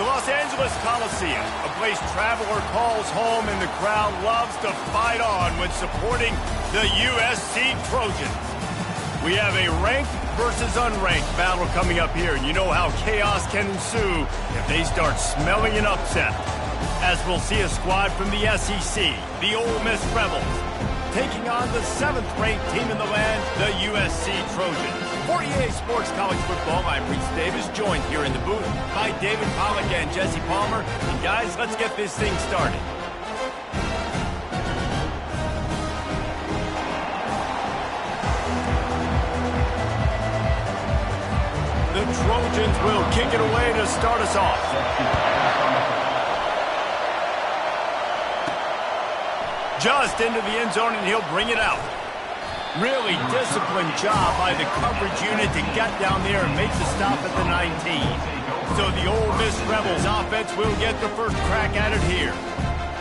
The Los Angeles Coliseum, a place traveler calls home and the crowd loves to fight on when supporting the USC Trojans. We have a ranked versus unranked battle coming up here, and you know how chaos can ensue if they start smelling an upset. As we'll see a squad from the SEC, the Ole Miss Rebels, taking on the 7th-ranked team in the land, the USC Trojans. For EA Sports College Football, I'm Reese Davis, joined here in the booth by David Pollack and Jesse Palmer. And guys, let's get this thing started. The Trojans will kick it away to start us off. Just into the end zone, and he'll bring it out. Really disciplined job by the coverage unit to get down there and make the stop at the 19. So the Ole Miss Rebels offense will get the first crack at it here.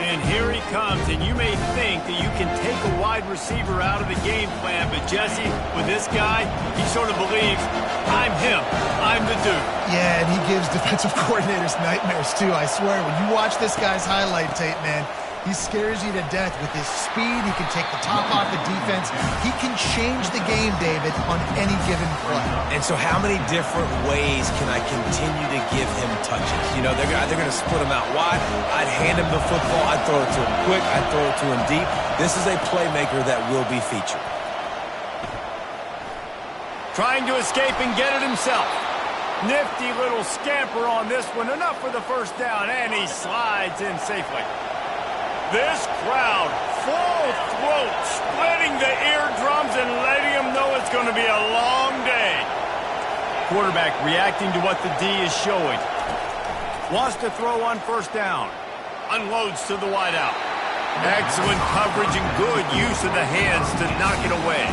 And here he comes, and you may think that you can take a wide receiver out of the game plan, but Jesse, with this guy, he sort of believes, I'm him, I'm the dude. Yeah, and he gives defensive coordinators nightmares too, I swear. When you watch this guy's highlight tape, man, he scares you to death with his speed. He can take the top off the defense. He can change the game, David, on any given play. And so how many different ways can I continue to give him touches? You know, they're going to split him out wide. I'd hand him the football. I'd throw it to him quick. I'd throw it to him deep. This is a playmaker that will be featured. Trying to escape and get it himself. Nifty little scamper on this one. Enough for the first down, and he slides in safely. This crowd, full throat, splitting the eardrums and letting them know it's going to be a long day. Quarterback reacting to what the D is showing. Wants to throw on first down. Unloads to the wideout. Excellent coverage and good use of the hands to knock it away.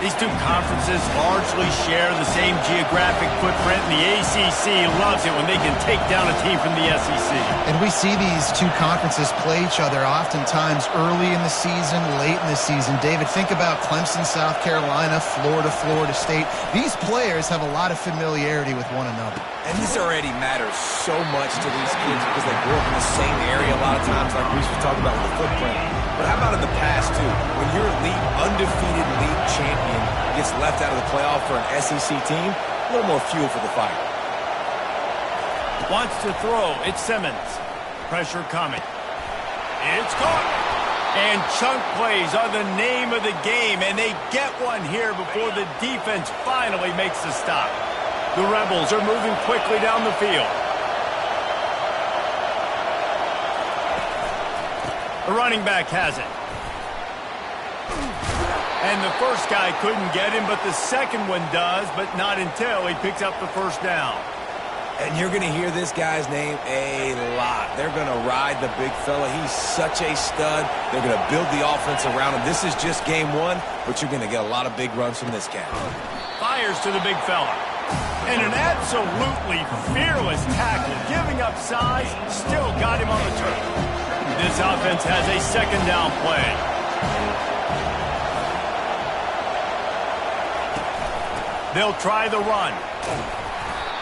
These two conferences largely share the same geographic footprint, and the ACC loves it when they can take down a team from the SEC. And we see these two conferences play each other oftentimes early in the season, late in the season. David, think about Clemson, South Carolina, Florida, Florida State. These players have a lot of familiarity with one another. And this already matters so much to these kids because they grew up in the same area a lot of times, like we should talk about with the footprint. But how about in the past, too? When your undefeated league champion gets left out of the playoff for an SEC team, a little more fuel for the fire. Wants to throw. It's Simmons. Pressure coming. It's caught. And chunk plays are the name of the game, and they get one here before the defense finally makes the stop. The Rebels are moving quickly down the field. The running back has it. And the first guy couldn't get him, but the second one does, but not until he picks up the first down. And you're going to hear this guy's name a lot. They're going to ride the big fella. He's such a stud. They're going to build the offense around him. This is just game one, but you're going to get a lot of big runs from this cat. Fires to the big fella. And an absolutely fearless tackle, giving up size, still got him on the turf. This offense has a second down play. They'll try the run.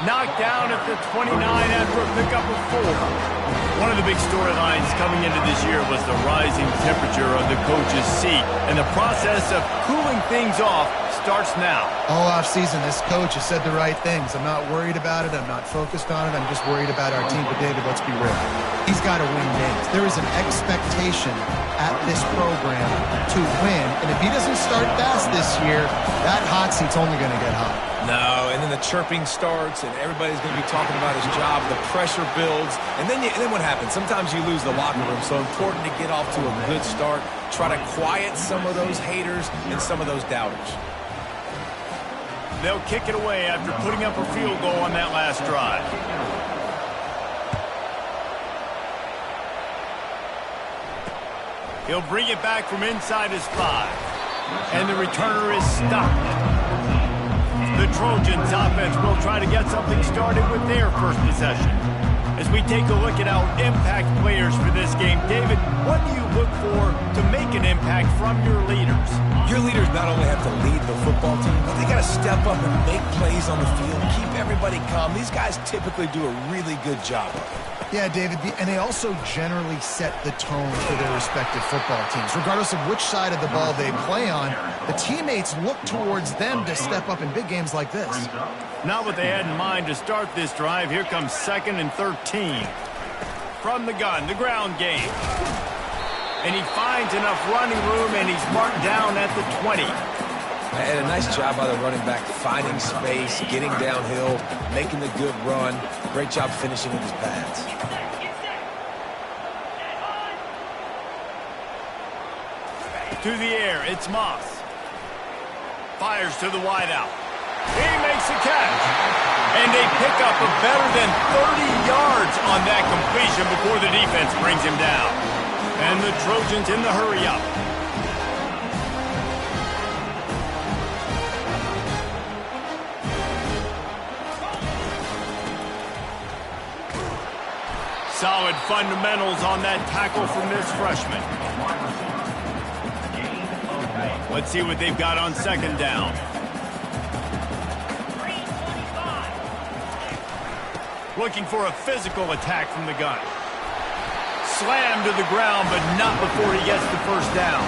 Knocked down at the 29 after a pickup of 4. One of the big storylines coming into this year was the rising temperature of the coach's seat, and the process of cooling things off starts now. All offseason, this coach has said the right things. I'm not worried about it. I'm not focused on it. I'm just worried about our team. But, David, let's be real. He's got to win games. There is an expectation at this program to win, and if he doesn't start fast this year, that hot seat's only going to get hot. No, and then the chirping starts, and everybody's going to be talking about his job. The pressure builds, and then what happens? Sometimes you lose the locker room, so important to get off to a good start. Try to quiet some of those haters and some of those doubters. They'll kick it away after putting up a field goal on that last drive. He'll bring it back from inside his 5. And the returner is stopped. The Trojans offense will try to get something started with their first possession. As we take a look at our impact players for this game, David, what do you look for to make an impact from your leaders? Your leaders not only have to lead the football team, but they got to step up and make plays on the field, keep everybody calm. These guys typically do a really good job of it. Yeah, David, and they also generally set the tone for their respective football teams. Regardless of which side of the ball they play on, the teammates look towards them to step up in big games like this. Not what they had in mind to start this drive. Here comes 2nd and 13. From the gun, the ground game. And he finds enough running room, and he's marked down at the 20. And a nice job by the running back, finding space, getting downhill, making the good run. Great job finishing with his pads. To the air, it's Moss. Fires to the wideout. He makes a catch. And they pick up a better than 30 yards on that completion before the defense brings him down. And the Trojans in the hurry-up. Solid fundamentals on that tackle from this freshman. Let's see what they've got on 2nd down. Looking for a physical attack from the gun. Slammed to the ground, but not before he gets the first down.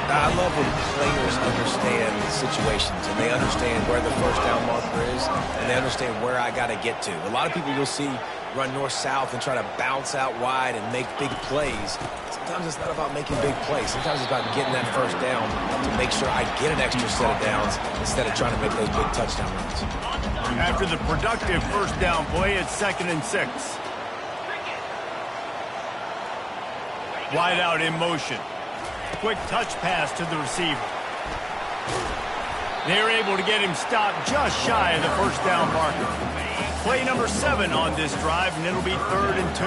I love when players understand situations and they understand where the first down marker is and they understand where I got to get to. A lot of people you'll see run north-south and try to bounce out wide and make big plays. Sometimes it's not about making big plays. Sometimes it's about getting that first down to make sure I get an extra set of downs instead of trying to make those big touchdown runs. After the productive first down play, it's 2nd and 6. Wide out in motion. Quick touch pass to the receiver. They're able to get him stopped just shy of the first down marker. Play number 7 on this drive, and it'll be 3rd and 2.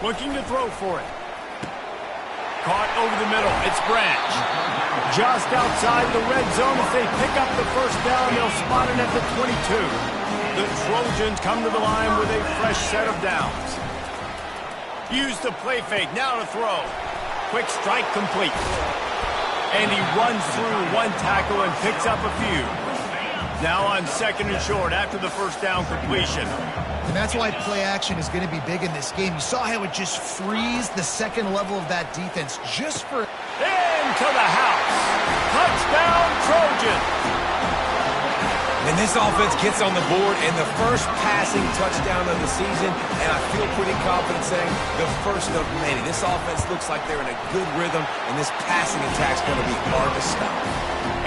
Looking to throw for it. Caught over the middle. It's Branch. Just outside the red zone as they pick up the first down. They'll spot it at the 22. The Trojans come to the line with a fresh set of downs. Use the play fake. Now to throw. Quick strike complete. And he runs through one tackle and picks up a few. Now on 2nd and short after the first down completion. And that's why play action is going to be big in this game. You saw how it just frees the second level of that defense just for... Into the house. Touchdown, Trojans. And this offense gets on the board and the first passing touchdown of the season, and I feel pretty confident saying the first of many. This offense looks like they're in a good rhythm, and this passing attack's going to be hard to stop.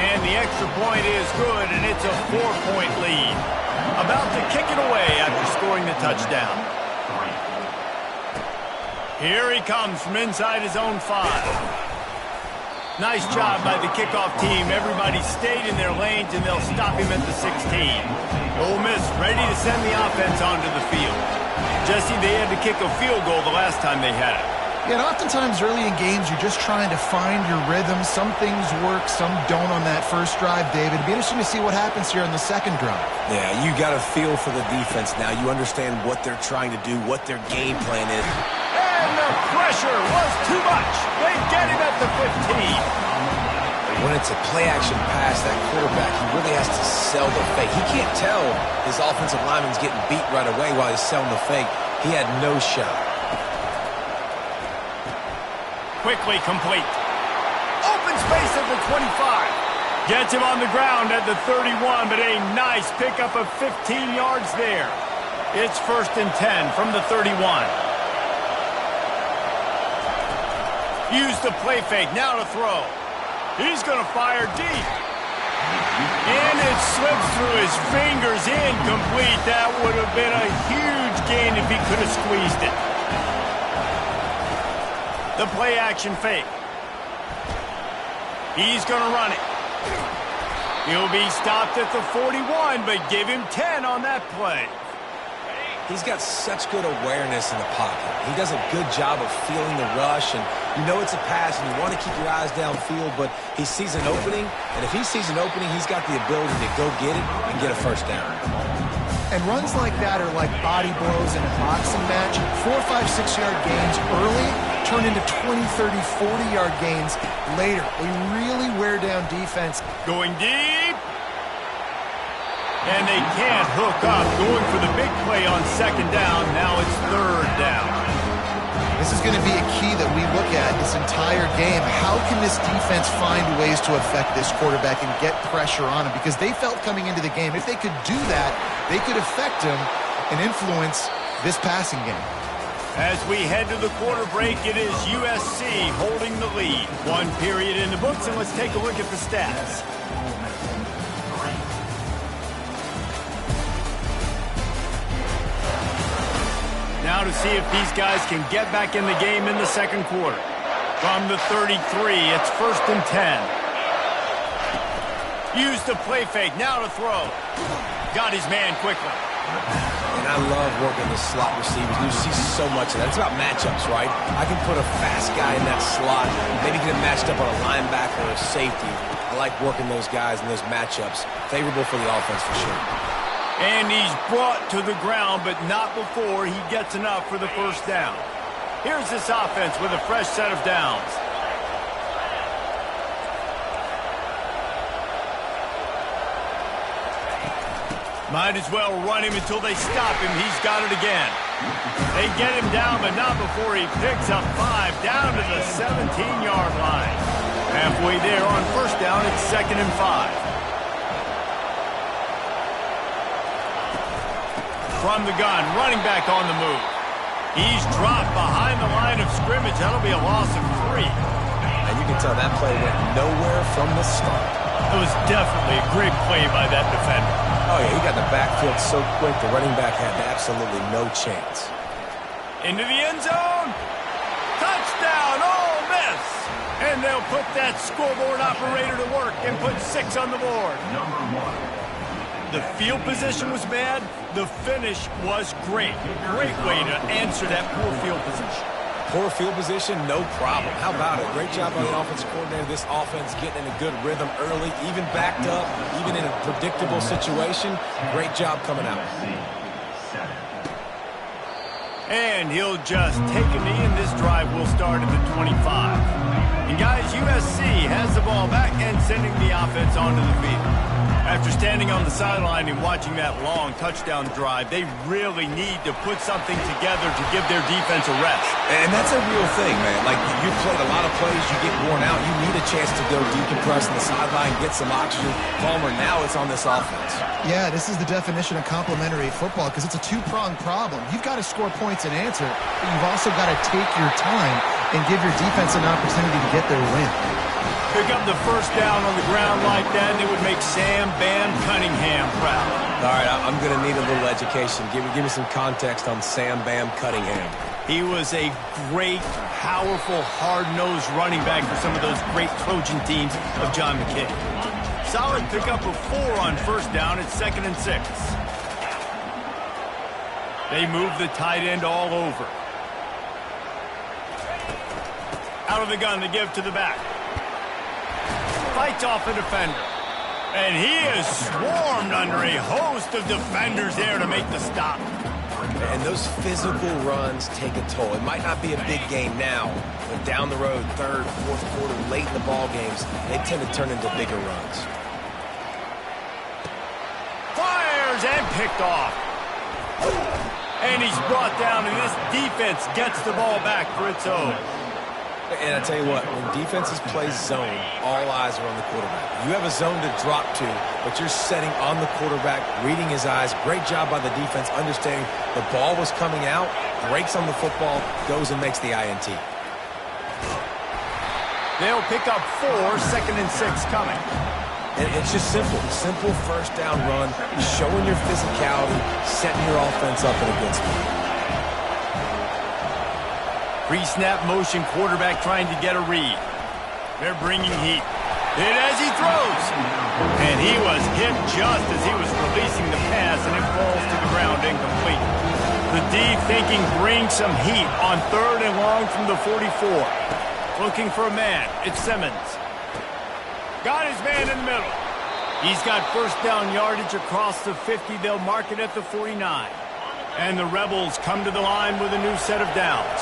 And the extra point is good, and it's a 4-point lead. About to kick it away after scoring the touchdown. Here he comes from inside his own 5. Nice job by the kickoff team. Everybody stayed in their lanes, and they'll stop him at the 16. Ole Miss ready to send the offense onto the field. Jesse, they had to kick a field goal the last time they had it. Yeah, and oftentimes early in games, you're just trying to find your rhythm. Some things work, some don't on that first drive, David. It'd be interesting to see what happens here on the second drive. Yeah, you got a feel for the defense now. You understand what they're trying to do, what their game plan is. And the pressure was too much. They get him at the 15. When it's a play-action pass, that quarterback, he really has to sell the fake. He can't tell his offensive lineman's getting beat right away while he's selling the fake. He had no shot. Quickly complete. Open space at the 25. Gets him on the ground at the 31, but a nice pickup of 15 yards there. It's 1st and 10 from the 31. Use the play fake. Now to throw. He's going to fire deep. And it slips through his fingers, incomplete. That would have been a huge gain if he could have squeezed it. The play action fake. He's going to run it. He'll be stopped at the 41, but give him 10 on that play. He's got such good awareness in the pocket. He does a good job of feeling the rush and You know it's a pass, and you want to keep your eyes downfield, but he sees an opening, and if he sees an opening, he's got the ability to go get it and get a first down. And runs like that are like body blows in a boxing match. 4, 5, 6-yard gains early turn into 20, 30, 40-yard gains later. They really wear down defense. Going deep. And they can't hook up. Going for the big play on second down. Now it's third down. This is going to be a key that we look at this entire game. How can this defense find ways to affect this quarterback and get pressure on him? Because they felt coming into the game, if they could do that, they could affect him and influence this passing game. As we head to the quarter break, it is USC holding the lead. 1 period in the books, and let's take a look at the stats. Now to see if these guys can get back in the game in the second quarter. From the 33, it's 1st and 10. Use the play fake, now to throw. Got his man quickly. And I love working the slot receivers. You see so much of that. It's about matchups, right? I can put a fast guy in that slot, maybe get him matched up on a linebacker or a safety. I like working those guys in those matchups. Favorable for the offense for sure. And he's brought to the ground, but not before he gets enough for the first down. Here's this offense with a fresh set of downs. Might as well run him until they stop him. He's got it again. They get him down, but not before he picks up 5 down to the 17-yard line. Halfway there on first down, it's 2nd and 5. From the gun, running back on the move. He's dropped behind the line of scrimmage. That'll be a loss of 3. And you can tell that play went nowhere from the start. It was definitely a great play by that defender. Oh, yeah, he got the backfield so quick, the running back had absolutely no chance. Into the end zone. Touchdown, Ole Miss. And they'll put that scoreboard operator to work and put 6 on the board. The field position was bad. The finish was great. Great way to answer that poor field position. Poor field position, no problem. How about it? Great job by the offensive coordinator. This offense getting in a good rhythm early, even backed up, even in a predictable situation. Great job coming out. And he'll just take a knee, and this drive will start at the 25. And guys, USC has the ball back and sending the offense onto the field. After standing on the sideline and watching that long touchdown drive, they really need to put something together to give their defense a rest. And that's a real thing, man. Like, you've played a lot of plays, you get worn out, you need a chance to go decompress on the sideline, get some oxygen. Palmer, now it's on this offense. Yeah, this is the definition of complementary football because it's a two-pronged problem. You've got to score points and answer, but you've also got to take your time and give your defense an opportunity to get their win. Pick up the first down on the ground like that, and it would make Sam Bam Cunningham proud. All right, I'm going to need a little education. Give me some context on Sam Bam Cunningham. He was a great, powerful, hard-nosed running back for some of those great Trojan teams of John McKay. Solid pickup of 4 on first down. It's 2nd and 6. They move the tight end all over. Out of the gun, they give to the back. Fights off a defender. And he is swarmed under a host of defenders there to make the stop. And those physical runs take a toll. It might not be a big game now, but down the road, 3rd, 4th quarter, late in the ball games, they tend to turn into bigger runs. Fires and picked off. And he's brought down, and this defense gets the ball back for its own. And I tell you what, when defenses play zone, all eyes are on the quarterback. You have a zone to drop to, but you're setting on the quarterback, reading his eyes. Great job by the defense, understanding the ball was coming out, breaks on the football, goes and makes the INT. They'll pick up 4, 2nd and 6 coming. And it's just simple first down run, showing your physicality, setting your offense up in a good spot. Pre-snap motion, quarterback trying to get a read. They're bringing heat. Hit as he throws. And he was hit just as he was releasing the pass, and it falls to the ground incomplete. The D thinking bring some heat on 3rd and long from the 44. Looking for a man. It's Simmons. Got his man in the middle. He's got first down yardage across the 50. They'll mark it at the 49. And the Rebels come to the line with a new set of downs.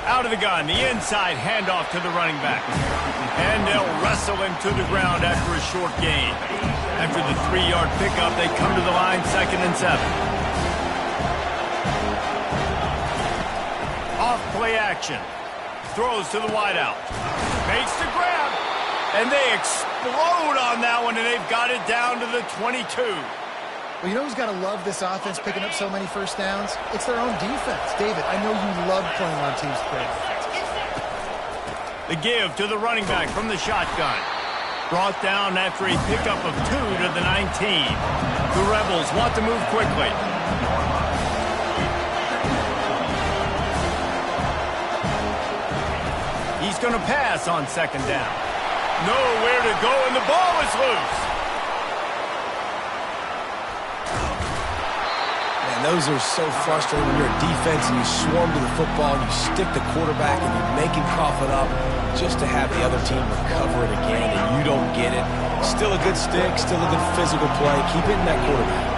Out of the gun, the inside handoff to the running back. And they'll wrestle him to the ground after a short gain. After the 3-yard pickup, they come to the line 2nd and 7. Off play action. Throws to the wideout. Makes the grab. And they explode on that one, and they've got it down to the 22. Well, you know who's got to love this offense picking up so many first downs? It's their own defense. David, I know you love playing on teams to play defense. The give to the running back from the shotgun. Brought down after a pickup of 2 to the 19. The Rebels want to move quickly. He's going to pass on 2nd down. Nowhere to go, and the ball is loose. Those are so frustrating when you're a defense and you swarm to the football and you stick the quarterback and you make him cough it up just to have the other team recover it again and you don't get it. Still a good stick, still a good physical play. Keep hitting that quarterback.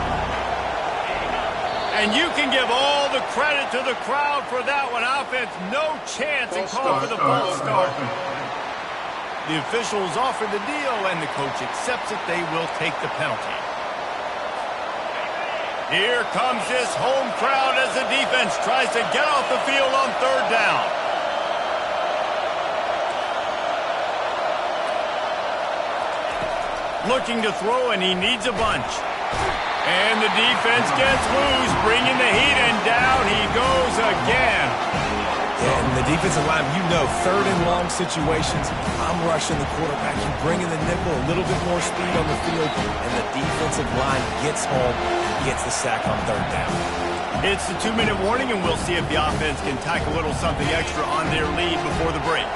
And you can give all the credit to the crowd for that one. Offense, no chance and call for the false start. The officials offer the deal and the coach accepts it. They will take the penalty. Here comes this home crowd as the defense tries to get off the field on 3rd down. Looking to throw, and he needs a bunch. And the defense gets loose, bringing the heat, and down he goes again. Yeah, and the defensive line, you know, 3rd and long situations, I'm rushing the quarterback. You bring in the nickel, a little bit more speed on the field, and the defensive line gets home, gets the sack on 3rd down. It's the 2-minute warning, and we'll see if the offense can tack a little something extra on their lead before the break.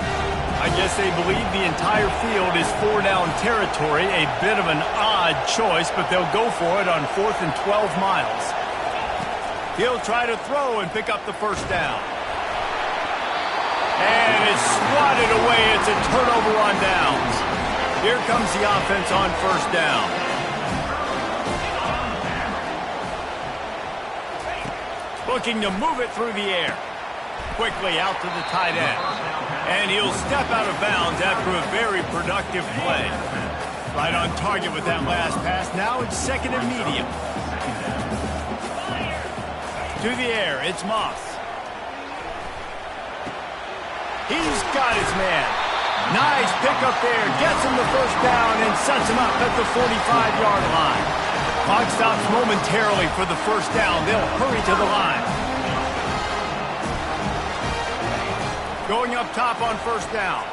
I guess they believe the entire field is 4-down territory, a bit of an odd choice, but they'll go for it on 4th and 12 miles. He'll try to throw and pick up the first down. And it's swatted away. It's a turnover on downs. Here comes the offense on 1st down. Looking to move it through the air. Quickly out to the tight end. And he'll step out of bounds after a very productive play. Right on target with that last pass. Now it's 2nd and medium. To the air, it's Moss. He's got his man. Nice pickup there. Gets him the first down and sets him up at the 45-yard line. Clock stops momentarily for the first down. They'll hurry to the line. Going up top on 1st down.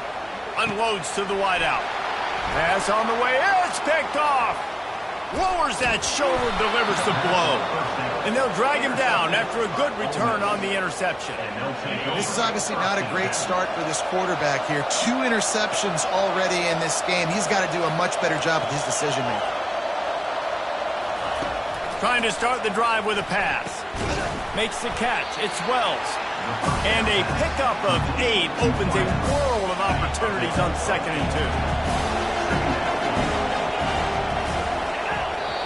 Unloads to the wideout. Pass on the way. It's picked off. Lowers that shoulder, delivers the blow. And they'll drag him down after a good return on the interception. This is obviously not a great start for this quarterback here. 2 interceptions already in this game. He's got to do a much better job with his decision-making. Trying to start the drive with a pass. Makes the catch. It's Wells. And a pickup of 8 opens a world of opportunities on 2nd and 2.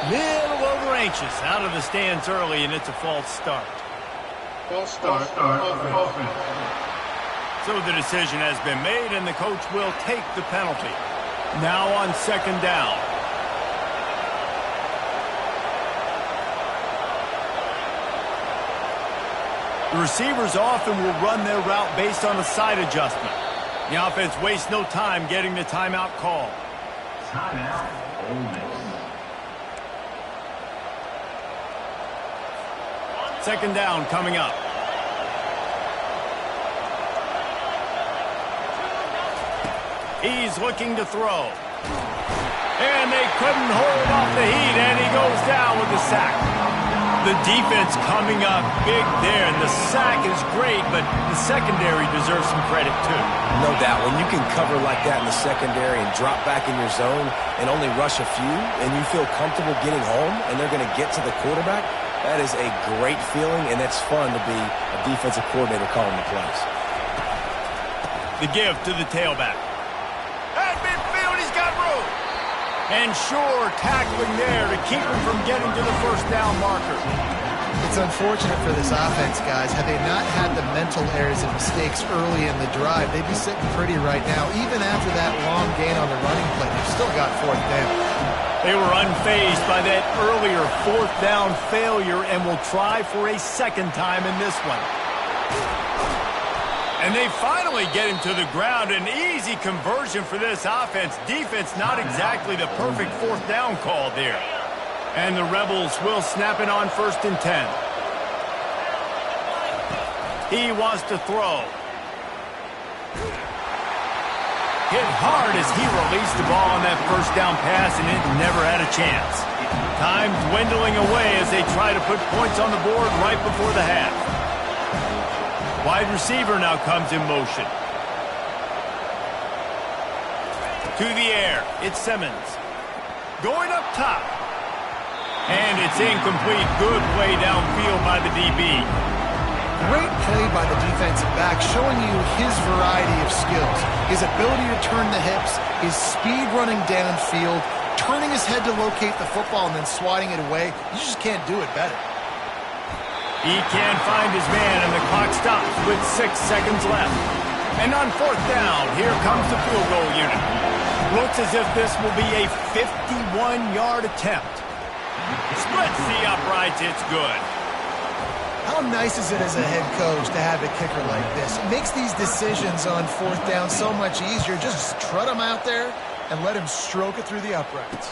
Little over anxious out of the stands early, and it's a false start. False start. Offense. So the decision has been made, and the coach will take the penalty. Now on 2nd down. The receivers often will run their route based on a side adjustment. The offense wastes no time getting the timeout call. Timeout. Ole Miss. 2nd down coming up. He's looking to throw. And they couldn't hold off the heat, and he goes down with the sack. The defense coming up big there, and the sack is great, but the secondary deserves some credit too. No doubt. When you can cover like that in the secondary and drop back in your zone and only rush a few, and you feel comfortable getting home, and they're going to get to the quarterback, That is a great feeling, and it's fun to be a defensive coordinator calling the plays. The give to the tailback. At midfield, he's got room. And sure, tackling there to keep him from getting to the first down marker. It's unfortunate for this offense, guys. Had they not had the mental errors and mistakes early in the drive, they'd be sitting pretty right now. Even after that long gain on the running play, they've still got fourth down. They were unfazed by that earlier fourth down failure and will try for a second time in this one. And they finally get him to the ground. An easy conversion for this offense. Defense not exactly the perfect fourth down call there. And the Rebels will snap it on 1st and 10. He wants to throw. Hit hard as he released the ball on that first down pass, and it never had a chance. Time dwindling away as they try to put points on the board right before the half. Wide receiver now comes in motion. To the air, it's Simmons. Going up top. And it's incomplete. Good play downfield by the DB. Great play by the defensive back, showing you his variety of skills. His ability to turn the hips, his speed running downfield, turning his head to locate the football and then swatting it away. You just can't do it better. He can't find his man, and the clock stops with 6 seconds left. And on 4th down, here comes the field goal unit. Looks as if this will be a 51-yard attempt. Splits the uprights, it's good. How nice is it as a head coach to have a kicker like this? It makes these decisions on 4th down so much easier. Just trot him out there and let him stroke it through the uprights.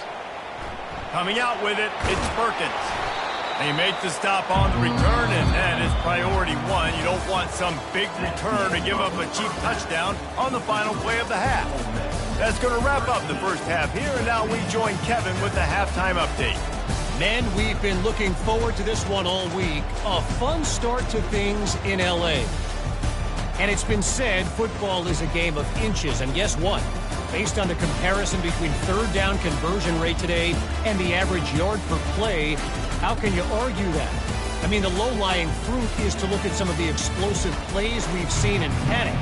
Coming out with it, it's Perkins. They make the stop on the return, and that is priority one. You don't want some big return to give up a cheap touchdown on the final play of the half. That's going to wrap up the first half here, and now we join Kevin with the halftime update. Men, we've been looking forward to this one all week. A fun start to things in L.A. And it's been said football is a game of inches, and guess what? Based on the comparison between third down conversion rate today and the average yard per play, how can you argue that? I mean, the low-lying fruit is to look at some of the explosive plays we've seen and panic.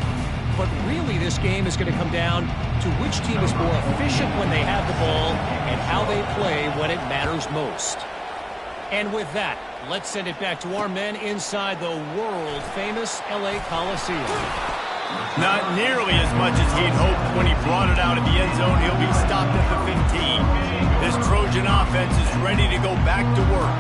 But really, this game is going to come down to which team is more efficient when they have the ball and how they play when it matters most. And with that, let's send it back to our men inside the world-famous L.A. Coliseum. Not nearly as much as he'd hoped when he brought it out of the end zone. He'll be stopped at the 15. This Trojan offense is ready to go back to work.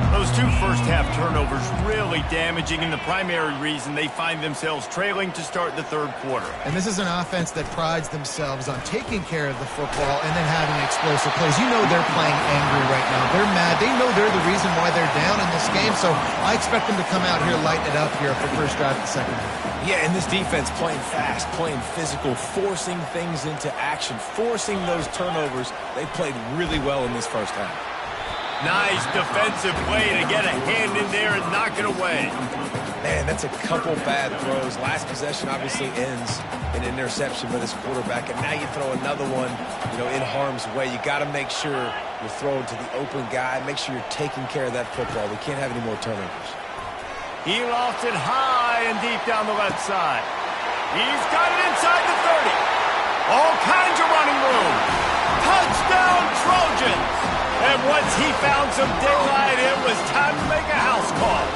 Those 2 first-half turnovers really damaging, and the primary reason they find themselves trailing to start the third quarter. And this is an offense that prides themselves on taking care of the football and then having explosive plays. You know they're playing angry right now. They're mad. They know they're the reason why they're down in this game, so I expect them to come out here, lighten it up here for first drive of the second half. Yeah, and this defense playing fast, playing physical, forcing things into action, forcing those turnovers. They played really well in this first half. Nice defensive play to get a hand in there and knock it away. Man, that's a couple bad throws. Last possession obviously ends in an interception by this quarterback, and now you throw another one, in harm's way. You got to make sure you're throwing to the open guy. Make sure you're taking care of that football. We can't have any more turnovers. He lost it high and deep down the left side. He's got it inside the 30. All kinds of running room. Touchdown, Trojans! And once he found some daylight, it was time to make a house call.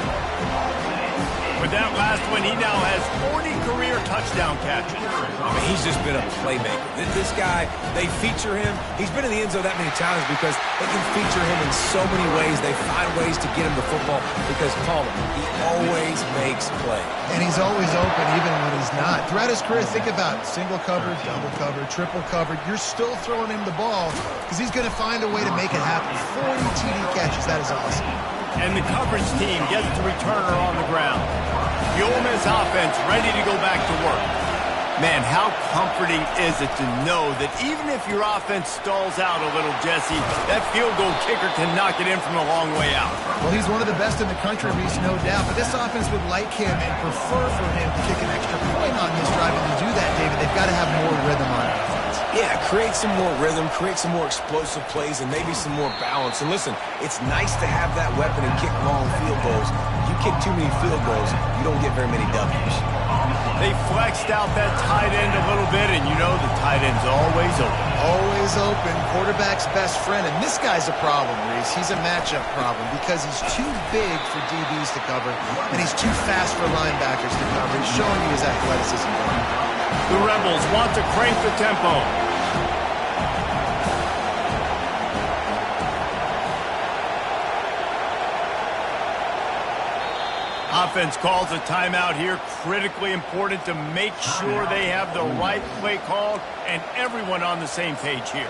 With that last one, he now has 40 career touchdown catches. I mean, he's just been a playmaker. This guy, they feature him. He's been in the end zone that many times because they can feature him in so many ways. They find ways to get him the football because, Paul, he always makes plays. And he's always open even when he's not. Throughout his career, think about it. Single covered, double covered, triple covered. You're still throwing him the ball because he's going to find a way to make it happen. 40 TD catches. That is awesome. And the coverage team gets the returner on the ground. The Ole Miss offense ready to go back to work. Man, how comforting is it to know that even if your offense stalls out a little, Jesse, that field goal kicker can knock it in from a long way out. Well, he's one of the best in the country, Reese, no doubt. But this offense would like him and prefer for him to kick an extra point on this drive. And to do that, David, they've got to have more rhythm on offense. Yeah, create some more rhythm, create some more explosive plays, and maybe some more balance. And listen, it's nice to have that weapon and kick long field goals. You kick too many field goals, you don't get very many W's. They flexed out that tight end a little bit, and you know the tight end's always open. Always open, quarterback's best friend. And this guy's a problem, Reese. He's a matchup problem because he's too big for DBs to cover, and he's too fast for linebackers to cover. He's showing you his athleticism. The Rebels want to crank the tempo. Offense calls a timeout here. Critically important to make sure they have the right play called and everyone on the same page here.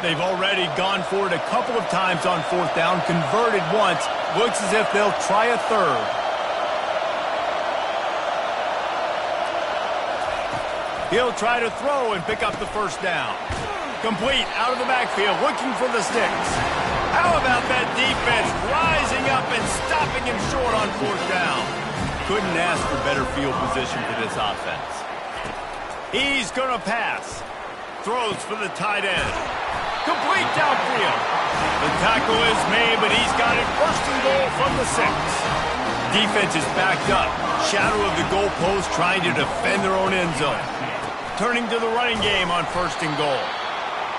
They've already gone for it a couple of times on fourth down, converted once. Looks as if they'll try a third. He'll try to throw and pick up the first down. Complete out of the backfield, looking for the sticks. How about that defense rising up and stopping him short on fourth down? Couldn't ask for better field position for this offense. He's going to pass. Throws for the tight end. Complete downfield. The tackle is made, but he's got it first and goal from the 6. Defense is backed up. Shadow of the goalpost trying to defend their own end zone. Turning to the running game on first and goal.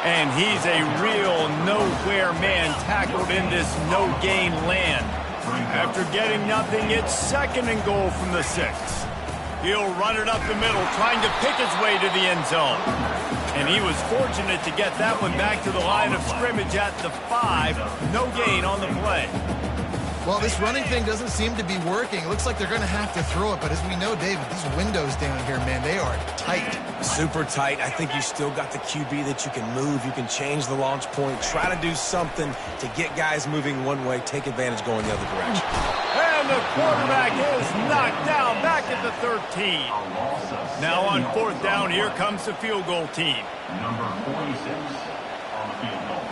And he's a real nowhere man tackled in this no-gain land. After getting nothing, it's second and goal from the 6. He'll run it up the middle, trying to pick his way to the end zone. And he was fortunate to get that one back to the line of scrimmage at the 5. No gain on the play. Well, this running thing doesn't seem to be working. It looks like they're going to have to throw it. But as we know, David, these windows down here, man, they are tight. Super tight. I think you still got the QB that you can move. You can change the launch point. Try to do something to get guys moving one way. Take advantage going the other direction. And the quarterback is knocked down back at the 13. Now on fourth down, here comes the field goal team. Number 46 on the field goal.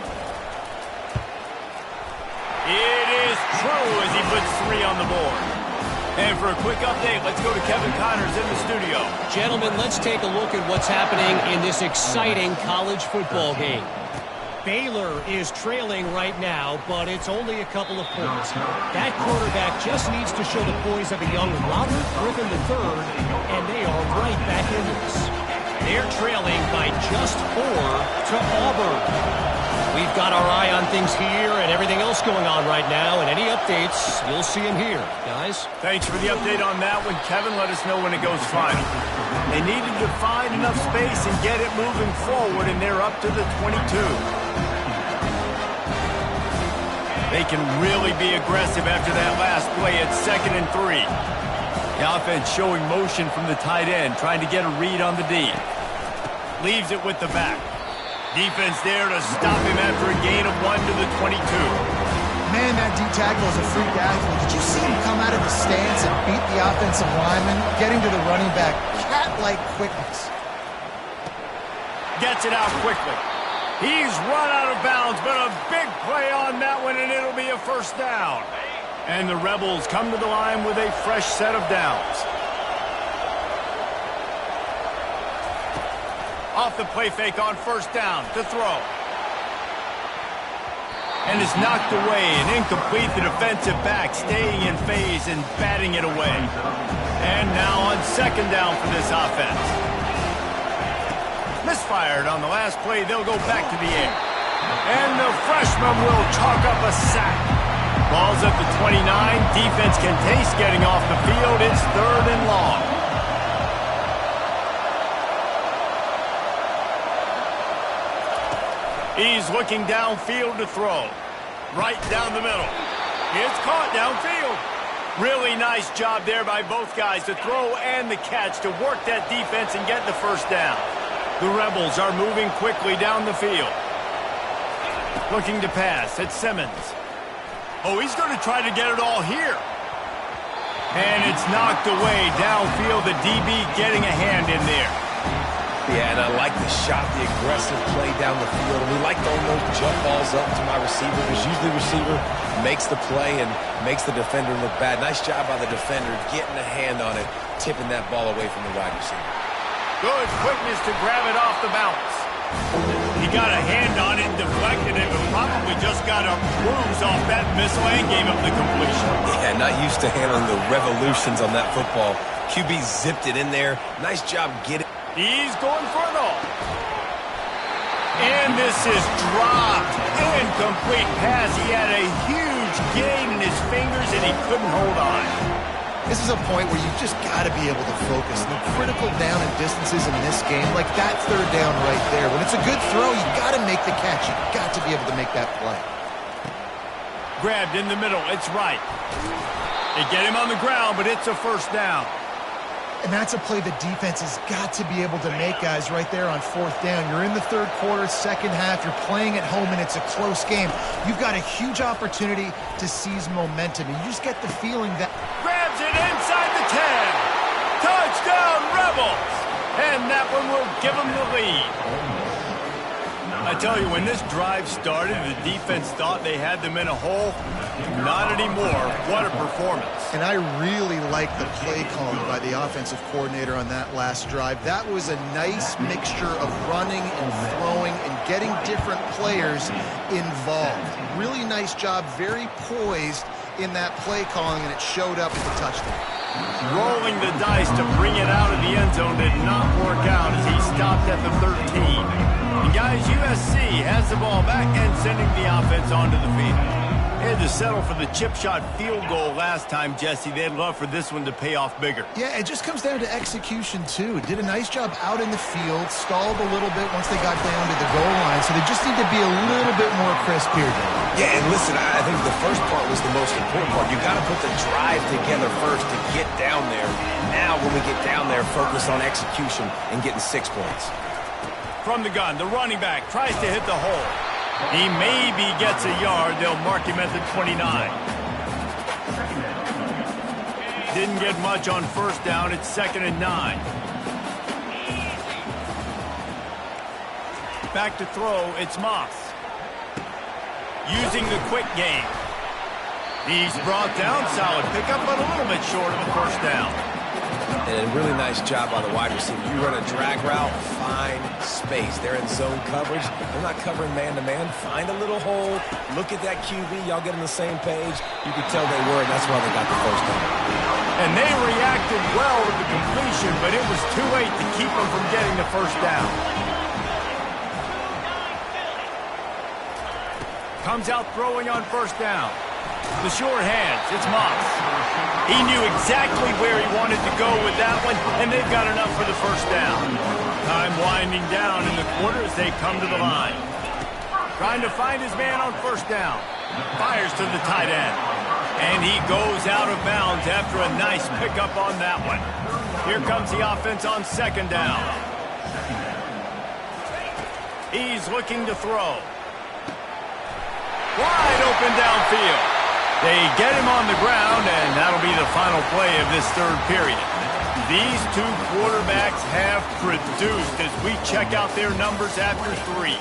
It is true as he puts 3 on the board. And for a quick update, let's go to Kevin Connors in the studio. Gentlemen, let's take a look at what's happening in this exciting college football game. Baylor is trailing right now, but it's only a couple of points. That quarterback just needs to show the poise of a young Robert Griffin III, and they are right back in this. They're trailing by just 4 to Auburn. We've got our eye on things here and everything else going on right now, and any updates, you'll see them here, guys. Thanks for the update on that one, Kevin. Let us know when it goes final. They needed to find enough space and get it moving forward, and they're up to the 22. They can really be aggressive after that last play at 2nd and 3. The offense showing motion from the tight end, trying to get a read on the D. Leaves it with the back. Defense there to stop him after a gain of 1 to the 22. Man, that D tackle is a freak athlete. Did you see him come out of his stance and beat the offensive lineman, getting to the running back? Cat-like quickness. Gets it out quickly. He's run out of bounds, but a big play on that one, and it'll be a first down. And the Rebels come to the line with a fresh set of downs. Off the play fake on first down to throw. And it's knocked away and incomplete. The defensive back staying in phase and batting it away. And now on second down for this offense. Misfired on the last play. They'll go back to the air. And the freshman will chalk up a sack. Ball's at the 29. Defense can taste getting off the field. It's 3rd and long. He's looking downfield to throw. Right down the middle. It's caught downfield. Really nice job there by both guys to throw and the catch to work that defense and get the first down. The Rebels are moving quickly down the field. Looking to pass. It's Simmons. Oh, he's going to try to get it all here. And it's knocked away downfield. The DB getting a hand in there. Yeah, and I like the shot, the aggressive play down the field. We like throwing those jump balls up to my receiver because usually the receiver makes the play and makes the defender look bad. Nice job by the defender getting a hand on it, tipping that ball away from the wide receiver. Good quickness to grab it off the bounce. He got a hand on it and deflected it, but probably just got a bruise off that missile and gave up the completion. Yeah, not used to handling the revolutions on that football. QB zipped it in there. Nice job getting. He's going for it all. And this is dropped. Incomplete pass. He had a huge gain in his fingers, and he couldn't hold on. This is a point where you just got to be able to focus. The critical down and distances in this game, like that third down right there. When it's a good throw, you got to make the catch. You got to be able to make that play. Grabbed in the middle. It's right. They get him on the ground, but it's a first down. And that's a play the defense has got to be able to make, guys, right there on fourth down. You're in the third quarter, second half. You're playing at home, and it's a close game. You've got a huge opportunity to seize momentum. And you just get the feeling that... Grabs it inside the 10. Touchdown, Rebels. And that one will give them the lead. I tell you, when this drive started, the defense thought they had them in a hole. Not anymore. What a performance. And I really like the play calling by the offensive coordinator on that last drive. That was a nice mixture of running and throwing and getting different players involved. Really nice job, very poised in that play calling, and it showed up with the touchdown. Rolling the dice to bring it out of the end zone did not work out as he stopped at the 13. And guys, USC has the ball back and sending the offense onto the field. They had to settle for the chip shot field goal last time, Jesse. They'd love for this one to pay off bigger. Yeah, it just comes down to execution, too. Did a nice job out in the field, stalled a little bit once they got down to the goal line, so they just need to be a little bit more crisp here. Yeah, and listen, I think the first part was the most important part. You got to put the drive together first to get down there. Now, when we get down there, focus on execution and getting 6 points. From the gun, the running back tries to hit the hole. He maybe gets a yard. They'll mark him at the 29. Didn't get much on first down. It's 2nd and 9. Back to throw. It's Moss. Using the quick game. He's brought down. Solid pickup, but a little bit short of a first down. And a really nice job by the wide receiver. You run a drag route, find space. They're in zone coverage. They're not covering man-to-man. Find a little hole. Look at that QB. Y'all get on the same page. You could tell they were, and that's why they got the first down. And they reacted well to the completion, but it was too late to keep them from getting the first down. Comes out throwing on first down. The short hands. It's Moss. He knew exactly where he wanted to go with that one, and they've got enough for the first down. Time winding down in the quarter as they come to the line. Trying to find his man on first down. Fires to the tight end. And he goes out of bounds after a nice pickup on that one. Here comes the offense on second down. He's looking to throw. Wide open downfield. They get him on the ground, and that'll be the final play of this third period. These two quarterbacks have produced as we check out their numbers after 3.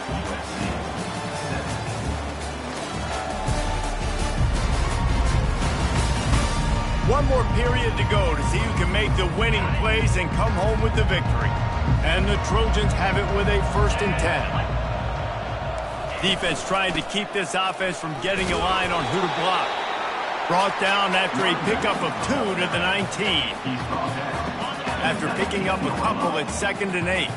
One more period to go to see who can make the winning plays and come home with the victory. And the Trojans have it with a 1st and 10. Defense trying to keep this offense from getting a line on who to block. Brought down after a pickup of 2 to the 19. After picking up a couple at 2nd and 8.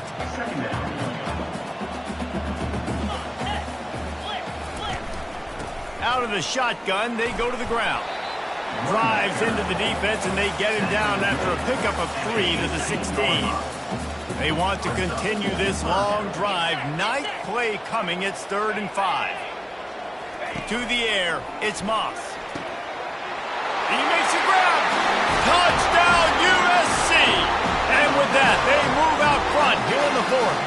Out of the shotgun, they go to the ground. Drives into the defense, and they get him down after a pickup of 3 to the 16. They want to continue this long drive. Ninth play coming. It's 3rd and 5. To the air, it's Moss. He makes a grab. Touchdown, USC. And with that, they move out front here in the 4th.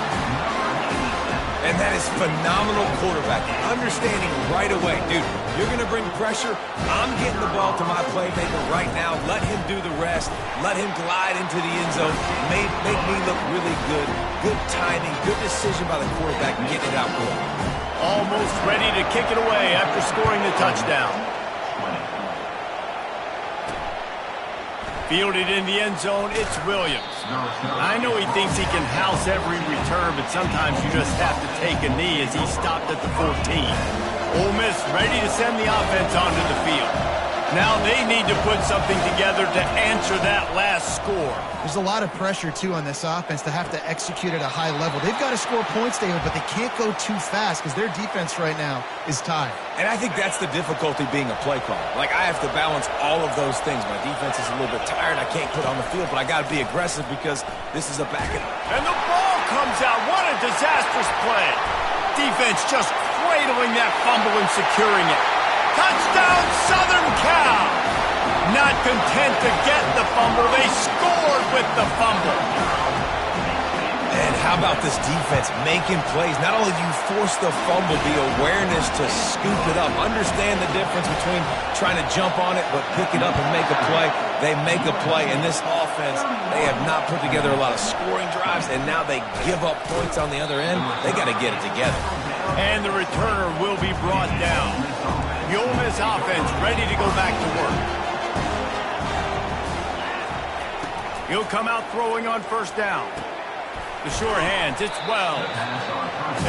And that is phenomenal quarterbacking. Understanding right away, dude, you're going to bring pressure. I'm getting the ball to my playmaker right now. Let him do the rest. Let him glide into the end zone. Make me look really good. Good timing, good decision by the quarterback getting it out quick. Almost ready to kick it away after scoring the touchdown. Fielded in the end zone, it's Williams. I know he thinks he can house every return, but sometimes you just have to take a knee as he stopped at the 14. Ole Miss ready to send the offense onto the field. Now they need to put something together to answer that last score. There's a lot of pressure, too, on this offense to have to execute at a high level. They've got to score points, David, but they can't go too fast because their defense right now is tired. And I think that's the difficulty being a play caller. Like, I have to balance all of those things. My defense is a little bit tired. I can't put on the field, but I got to be aggressive because this is a back end. And the ball comes out. What a disastrous play. Defense just cradling that fumble and securing it. Touchdown, Southern Cal! Not content to get the fumble, they scored with the fumble. And how about this defense making plays? Not only do you force the fumble, the awareness to scoop it up. Understand the difference between trying to jump on it but pick it up and make a play. They make a play. In this offense, they have not put together a lot of scoring drives, and now they give up points on the other end. They got to get it together. And the returner will be brought down. The Ole Miss offense ready to go back to work. He'll come out throwing on first down. The sure hands, it's Wells.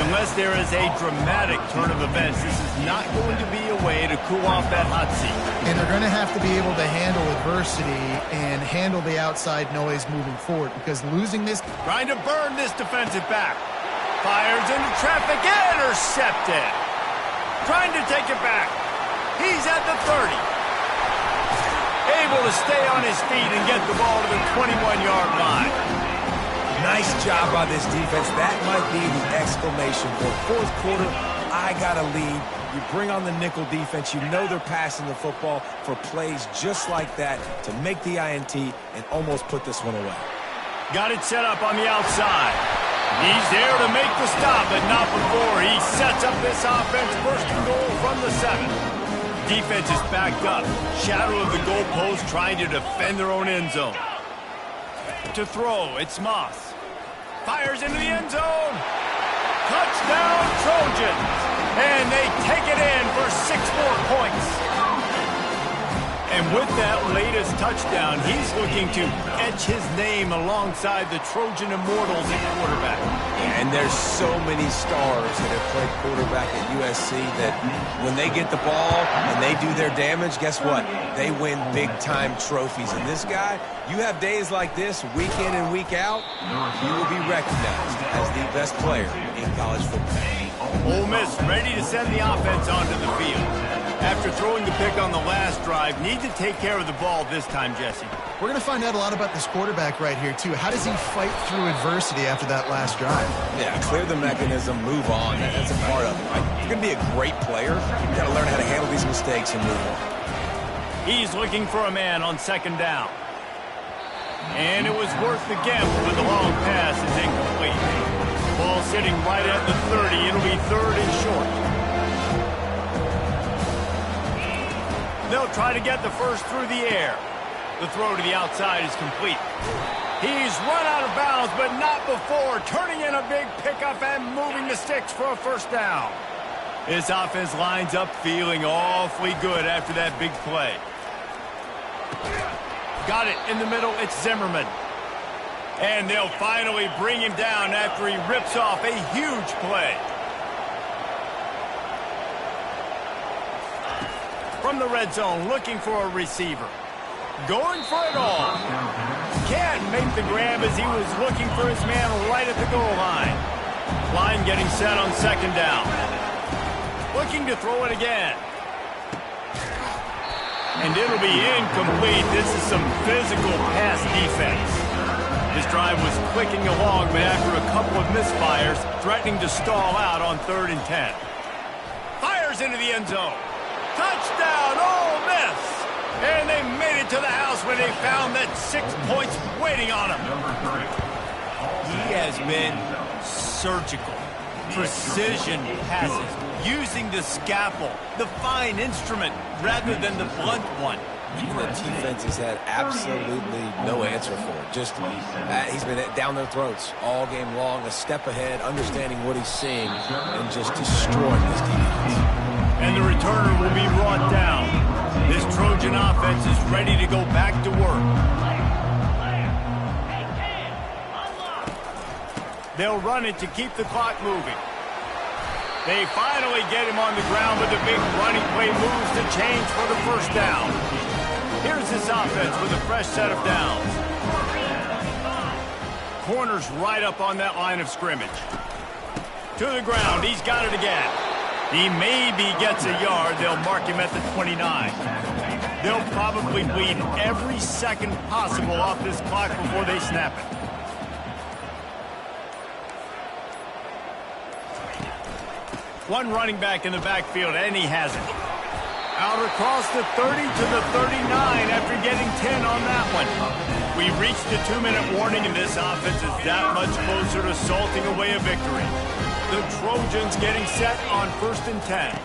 Unless there is a dramatic turn of events, this is not going to be a way to cool off that hot seat. And they're going to have to be able to handle adversity and handle the outside noise moving forward because losing this... Trying to burn this defensive back. Fires into traffic, intercepted. Trying to take it back. He's at the 30. Able to stay on his feet and get the ball to the 21-yard line. Nice job by this defense. That might be the exclamation point. Fourth quarter, I got a lead. You bring on the nickel defense. You know they're passing the football for plays just like that to make the INT and almost put this one away. Got it set up on the outside. He's there to make the stop, but not before he sets up this offense. First and goal from the 7. Defense is backed up. Shadow of the goalpost trying to defend their own end zone. To throw, it's Moss. Fires into the end zone. Touchdown, Trojans. And they take it in for 6 more points. And with that latest touchdown, he's looking to etch his name alongside the Trojan Immortals at quarterback. And there's so many stars that have played quarterback at USC that when they get the ball and they do their damage, guess what? They win big-time trophies. And this guy, you have days like this, week in and week out, you will be recognized as the best player in college football. Ole Miss ready to send the offense onto the field. After throwing the pick on the last drive, need to take care of the ball this time, Jesse. We're going to find out a lot about this quarterback right here, too. How does he fight through adversity after that last drive? Yeah, clear the mechanism, move on. That's a part of it, right? If you're going to be a great player, you've got to learn how to handle these mistakes and move on. He's looking for a man on second down. And it was worth the gamble, but the long pass is incomplete. Ball sitting right at the 30. It'll be third and short. They'll try to get the first through the air. The throw to the outside is complete. He's run out of bounds, but not before turning in a big pickup and moving the sticks for a first down. This offense lines up feeling awfully good after that big play. Got it in the middle. It's Zimmerman. And they'll finally bring him down after he rips off a huge play. From the red zone, looking for a receiver. Going for it all. Can't make the grab as he was looking for his man right at the goal line. Line getting set on second down. Looking to throw it again. And it'll be incomplete. This is some physical pass defense. This drive was clicking along, but after a couple of misfires, threatening to stall out on 3rd and 10. Fires into the end zone. Touchdown, Ole Miss! And they made it to the house when they found that 6 points waiting on him. He has been surgical. precision passes, using the scalpel, the fine instrument, rather than the blunt one. Even the defense has had absolutely no answer for it. Just, he's been down their throats all game long, a step ahead, understanding what he's seeing, and just destroying this defense. And the returner will be brought down. This Trojan offense is ready to go back to work. They'll run it to keep the clock moving. They finally get him on the ground with a big running play moves to change for the first down. Here's this offense with a fresh set of downs. Corner's right up on that line of scrimmage. To the ground, he's got it again. He maybe gets a yard. They'll mark him at the 29. They'll probably bleed every second possible off this clock before they snap it. One running back in the backfield, and he has it. Out across the 30 to the 39 after getting 10 on that one. We reached the 2-minute warning, and this offense is that much closer to salting away a victory. The Trojans getting set on 1st and 10.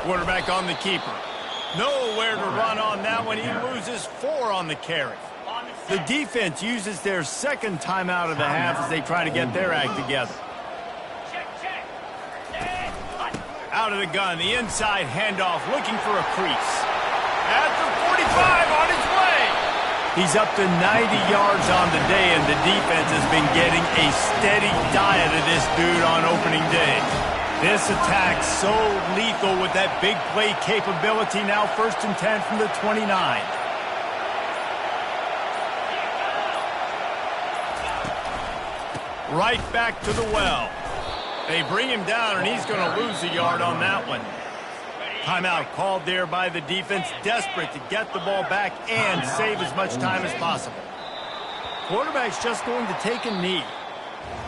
Quarterback on the keeper. Nowhere to run on that one. He loses 4 on the carry. The defense uses their second timeout of the half as they try to get their act together. Out of the gun, the inside handoff, looking for a crease. At the 45, on his way. He's up to 90 yards on the day, and the defense has been getting a steady diet of this dude on opening day. This attack so lethal with that big play capability. Now 1st and 10 from the 29. Right back to the well. They bring him down, and he's going to lose a yard on that one. Timeout called there by the defense, desperate to get the ball back and save as much time as possible. Quarterback's just going to take a knee.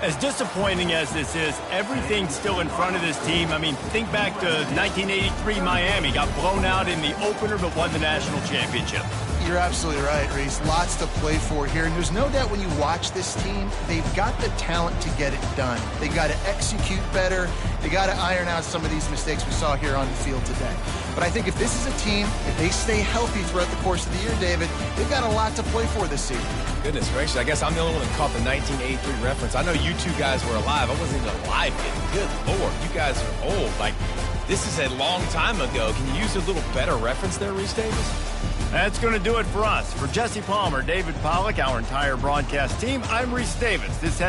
As disappointing as this is, everything's still in front of this team. I mean, think back to 1983 Miami. Got blown out in the opener but won the national championship. You're absolutely right, Reese. Lots to play for here. And there's no doubt when you watch this team, they've got the talent to get it done. They got to execute better. They got to iron out some of these mistakes we saw here on the field today. But I think if this is a team, if they stay healthy throughout the course of the year, David, they've got a lot to play for this season. Goodness gracious, I guess I'm the only one that caught the 1983 reference. I know you two guys were alive. I wasn't even alive yet. Good Lord, you guys are old. Like, this is a long time ago. Can you use a little better reference there, Reese Davis? That's going to do it for us. For Jesse Palmer, David Pollack, our entire broadcast team, I'm Reese Davis. This has